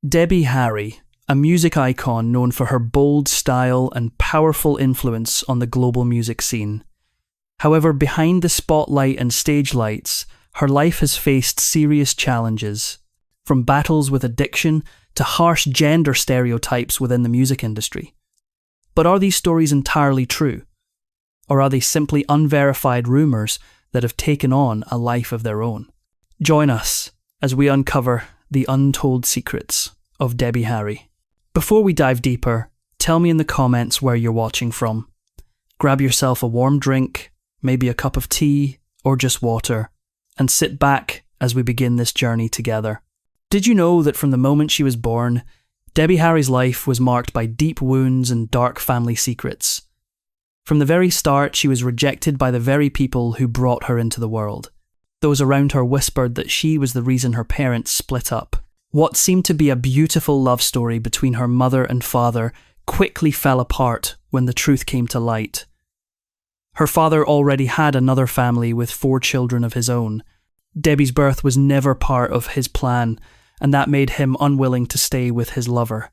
Debbie Harry, a music icon known for her bold style and powerful influence on the global music scene. However, behind the spotlight and stage lights, her life has faced serious challenges, from battles with addiction to harsh gender stereotypes within the music industry. But are these stories entirely true? Or are they simply unverified rumours that have taken on a life of their own? Join us as we uncover the untold secrets of Debbie Harry. Before we dive deeper, tell me in the comments where you're watching from. Grab yourself a warm drink, maybe a cup of tea, or just water, and sit back as we begin this journey together. Did you know that from the moment she was born, Debbie Harry's life was marked by deep wounds and dark family secrets? From the very start, she was rejected by the very people who brought her into the world. Those around her whispered that she was the reason her parents split up. What seemed to be a beautiful love story between her mother and father quickly fell apart when the truth came to light. Her father already had another family with 4 children of his own. Debbie's birth was never part of his plan, and that made him unwilling to stay with his lover.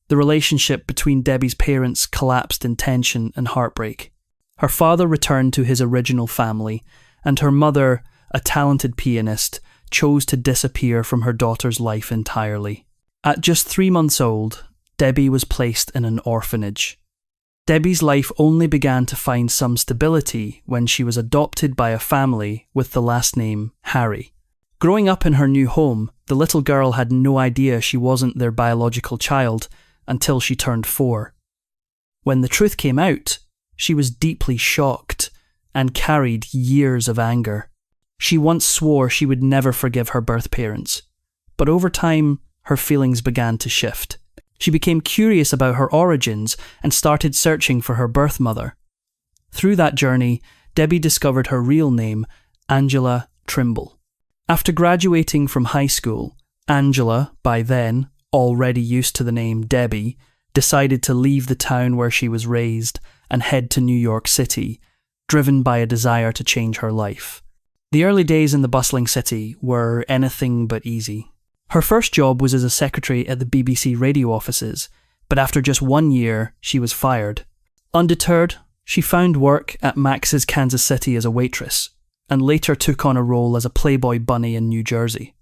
The relationship between Debbie's parents collapsed in tension and heartbreak. Her father returned to his original family, and her mother, a talented pianist, chose to disappear from her daughter's life entirely. At just 3 months old, Debbie was placed in an orphanage. Debbie's life only began to find some stability when she was adopted by a family with the last name Harry. Growing up in her new home, the little girl had no idea she wasn't their biological child until she turned 4. When the truth came out, she was deeply shocked and carried years of anger. She once swore she would never forgive her birth parents, but over time, her feelings began to shift. She became curious about her origins and started searching for her birth mother. Through that journey, Debbie discovered her real name, Angela Trimble. After graduating from high school, Angela, by then already used to the name Debbie, decided to leave the town where she was raised and head to New York City, driven by a desire to change her life. The early days in the bustling city were anything but easy. Her first job was as a secretary at the BBC radio offices, but after just 1 year, she was fired. Undeterred, she found work at Max's Kansas City as a waitress, and later took on a role as a Playboy bunny in New Jersey.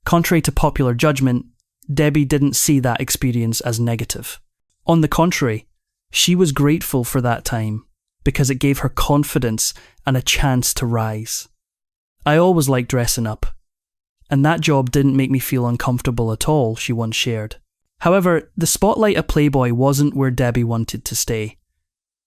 Contrary to popular judgment, Debbie didn't see that experience as negative. On the contrary, she was grateful for that time, because it gave her confidence and a chance to rise. I always liked dressing up, and that job didn't make me feel uncomfortable at all, she once shared. However, the spotlight at Playboy wasn't where Debbie wanted to stay.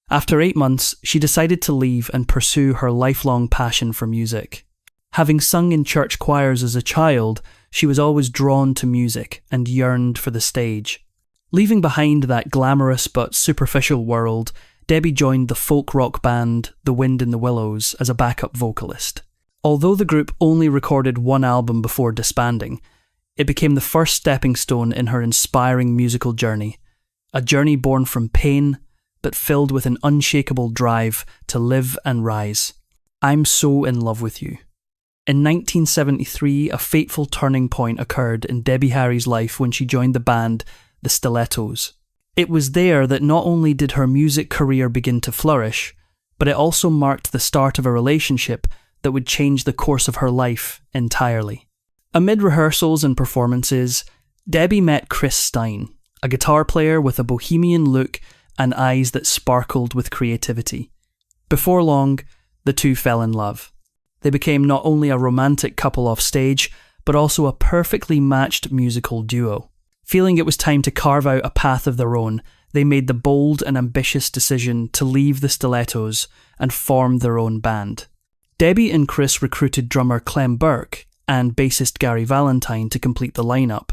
After 8 months, she decided to leave and pursue her lifelong passion for music. Having sung in church choirs as a child, she was always drawn to music and yearned for the stage. Leaving behind that glamorous but superficial world, Debbie joined the folk rock band The Wind in the Willows as a backup vocalist. Although the group only recorded 1 album before disbanding, it became the first stepping stone in her inspiring musical journey, a journey born from pain, but filled with an unshakable drive to live and rise. I'm so in love with you. In 1973, a fateful turning point occurred in Debbie Harry's life when she joined the band The Stilettos. It was there that not only did her music career begin to flourish, but it also marked the start of a relationship that would change the course of her life entirely. Amid rehearsals and performances, Debbie met Chris Stein, a guitar player with a bohemian look and eyes that sparkled with creativity. Before long, the two fell in love. They became not only a romantic couple off stage, but also a perfectly matched musical duo. Feeling it was time to carve out a path of their own, they made the bold and ambitious decision to leave the Stilettos and form their own band. Debbie and Chris recruited drummer Clem Burke and bassist Gary Valentine to complete the lineup.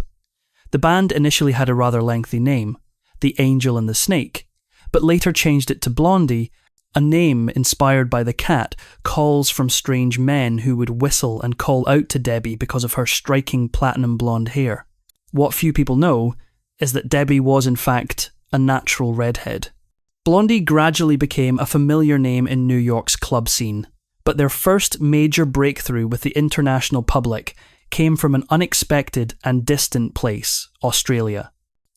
The band initially had a rather lengthy name, The Angel and the Snake, but later changed it to Blondie, a name inspired by the cat calls from strange men who would whistle and call out to Debbie because of her striking platinum blonde hair. What few people know is that Debbie was in fact a natural redhead. Blondie gradually became a familiar name in New York's club scene, but their first major breakthrough with the international public came from an unexpected and distant place, Australia.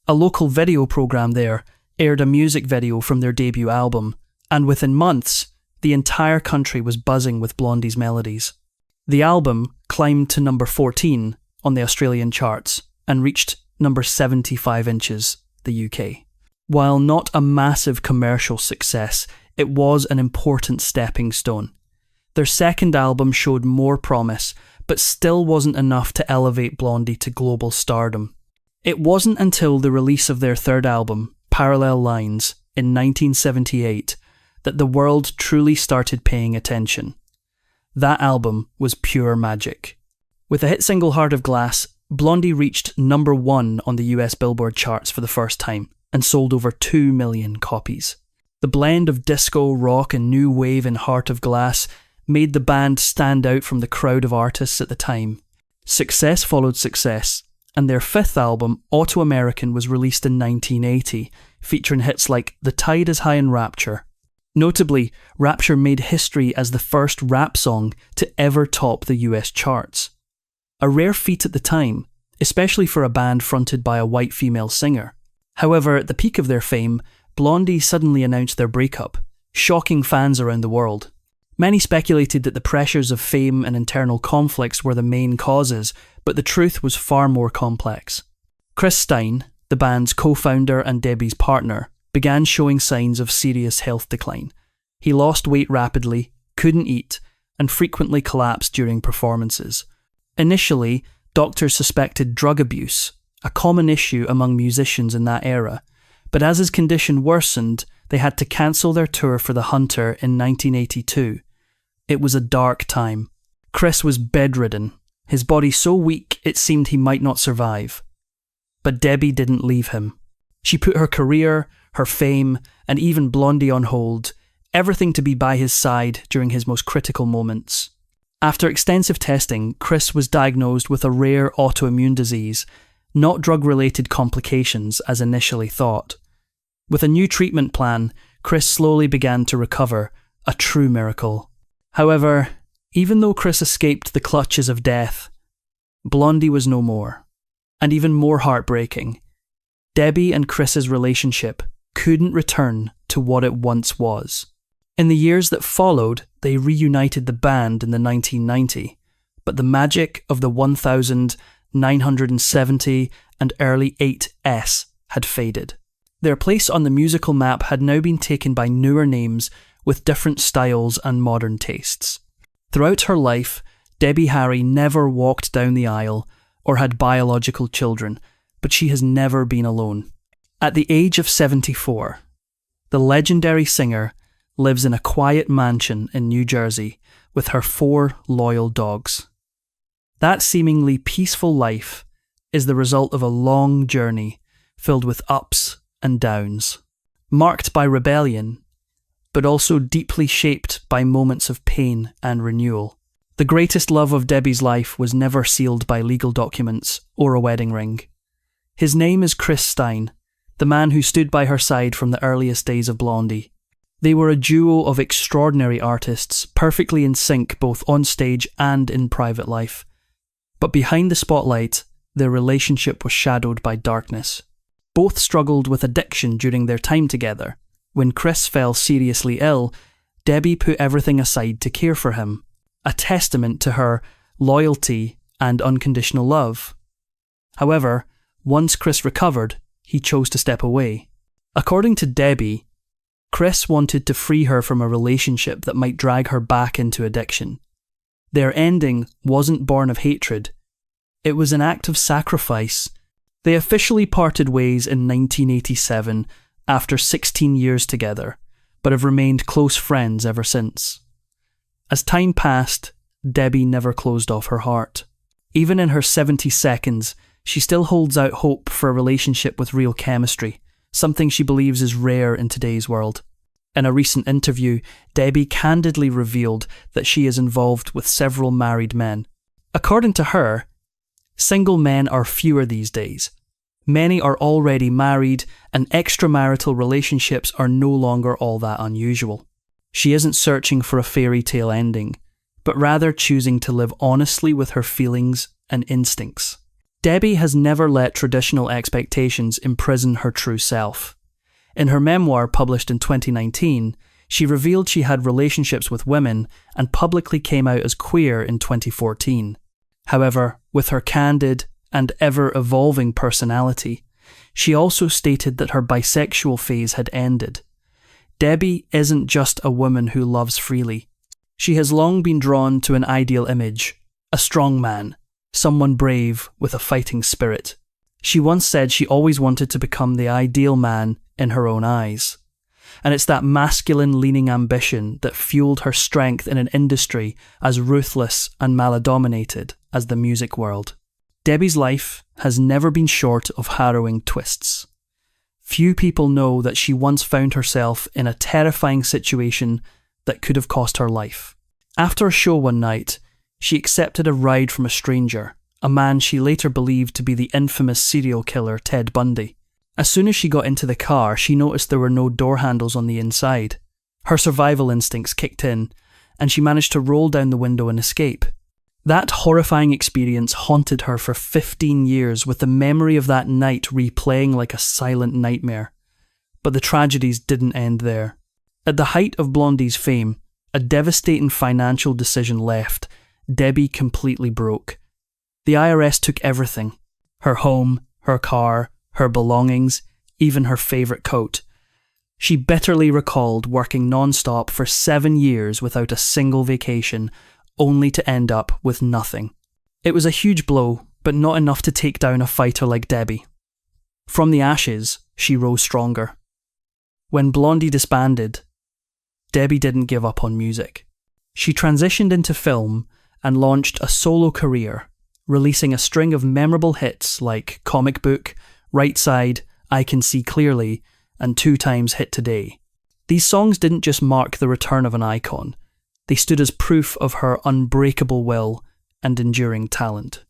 A local video program there aired a music video from their debut album, and within months, the entire country was buzzing with Blondie's melodies. The album climbed to number 14 on the Australian charts and reached number 75 inches, the UK. While not a massive commercial success, it was an important stepping stone. Their second album showed more promise, but still wasn't enough to elevate Blondie to global stardom. It wasn't until the release of their third album, Parallel Lines, in 1978, that the world truly started paying attention. That album was pure magic. With the hit single Heart of Glass, Blondie reached number 1 on the US Billboard charts for the first time and sold over 2 million copies. The blend of disco, rock and new wave in Heart of Glass made the band stand out from the crowd of artists at the time. Success followed success, and their fifth album, Auto-American, was released in 1980, featuring hits like The Tide is High and Rapture. Notably, Rapture made history as the first rap song to ever top the US charts. A rare feat at the time, especially for a band fronted by a white female singer. However, at the peak of their fame, Blondie suddenly announced their breakup, shocking fans around the world. Many speculated that the pressures of fame and internal conflicts were the main causes, but the truth was far more complex. Chris Stein, the band's co-founder and Debbie's partner, began showing signs of serious health decline. He lost weight rapidly, couldn't eat, and frequently collapsed during performances. Initially, doctors suspected drug abuse, a common issue among musicians in that era, but as his condition worsened, they had to cancel their tour for The Hunter in 1982. It was a dark time. Chris was bedridden, his body so weak it seemed he might not survive. But Debbie didn't leave him. She put her career, her fame, and even Blondie on hold, everything to be by his side during his most critical moments. After extensive testing, Chris was diagnosed with a rare autoimmune disease, not drug-related complications as initially thought. With a new treatment plan, Chris slowly began to recover, a true miracle. However, even though Chris escaped the clutches of death, Blondie was no more. And even more heartbreaking, Debbie and Chris's relationship couldn't return to what it once was. In the years that followed, they reunited the band in the 1990, but the magic of the 1970 and early 8S had faded. Their place on the musical map had now been taken by newer names with different styles and modern tastes. Throughout her life, Debbie Harry never walked down the aisle or had biological children, but she has never been alone. At the age of 74, the legendary singer lives in a quiet mansion in New Jersey with her 4 loyal dogs. That seemingly peaceful life is the result of a long journey filled with ups and downs, marked by rebellion, but also deeply shaped by moments of pain and renewal. The greatest love of Debbie's life was never sealed by legal documents or a wedding ring. His name is Chris Stein, the man who stood by her side from the earliest days of Blondie. They were a duo of extraordinary artists, perfectly in sync both on stage and in private life. But behind the spotlight, their relationship was shadowed by darkness. Both struggled with addiction during their time together. When Chris fell seriously ill, Debbie put everything aside to care for him, a testament to her loyalty and unconditional love. However, once Chris recovered, he chose to step away. According to Debbie, Chris wanted to free her from a relationship that might drag her back into addiction. Their ending wasn't born of hatred. It was an act of sacrifice. They officially parted ways in 1987 after 16 years together, but have remained close friends ever since. As time passed, Debbie never closed off her heart. Even in her 70 seconds, she still holds out hope for a relationship with real chemistry, something she believes is rare in today's world. In a recent interview, Debbie candidly revealed that she is involved with several married men. According to her, single men are fewer these days. Many are already married, and extramarital relationships are no longer all that unusual. She isn't searching for a fairy tale ending, but rather choosing to live honestly with her feelings and instincts. Debbie has never let traditional expectations imprison her true self. In her memoir published in 2019, she revealed she had relationships with women and publicly came out as queer in 2014. However, with her candid and ever-evolving personality, she also stated that her bisexual phase had ended. Debbie isn't just a woman who loves freely. She has long been drawn to an ideal image, a strong man, someone brave with a fighting spirit. She once said she always wanted to become the ideal man in her own eyes. And it's that masculine-leaning ambition that fueled her strength in an industry as ruthless and male-dominated as the music world. Debbie's life has never been short of harrowing twists. Few people know that she once found herself in a terrifying situation that could have cost her life. After a show one night, she accepted a ride from a stranger, a man she later believed to be the infamous serial killer Ted Bundy. As soon as she got into the car, she noticed there were no door handles on the inside. Her survival instincts kicked in, and she managed to roll down the window and escape. That horrifying experience haunted her for 15 years, with the memory of that night replaying like a silent nightmare. But the tragedies didn't end there. At the height of Blondie's fame, a devastating financial decision left Debbie completely broke. The IRS took everything: her home, her car, her belongings, even her favourite coat. She bitterly recalled working non-stop for 7 years without a single vacation, only to end up with nothing. It was a huge blow, but not enough to take down a fighter like Debbie. From the ashes, she rose stronger. When Blondie disbanded, Debbie didn't give up on music. She transitioned into film and launched a solo career, releasing a string of memorable hits like Comic Book, Right Side, I Can See Clearly, and 2 times Hit Today. These songs didn't just mark the return of an icon, they stood as proof of her unbreakable will and enduring talent.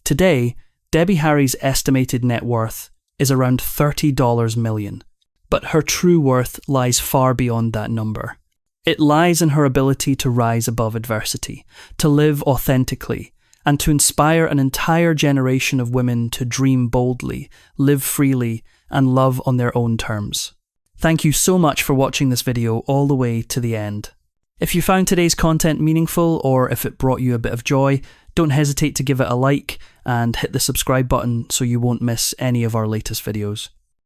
Today, Debbie Harry's estimated net worth is around $30 million, but her true worth lies far beyond that number. It lies in her ability to rise above adversity, to live authentically, and to inspire an entire generation of women to dream boldly, live freely, and love on their own terms. Thank you so much for watching this video all the way to the end. If you found today's content meaningful, or if it brought you a bit of joy, don't hesitate to give it a like and hit the subscribe button so you won't miss any of our latest videos.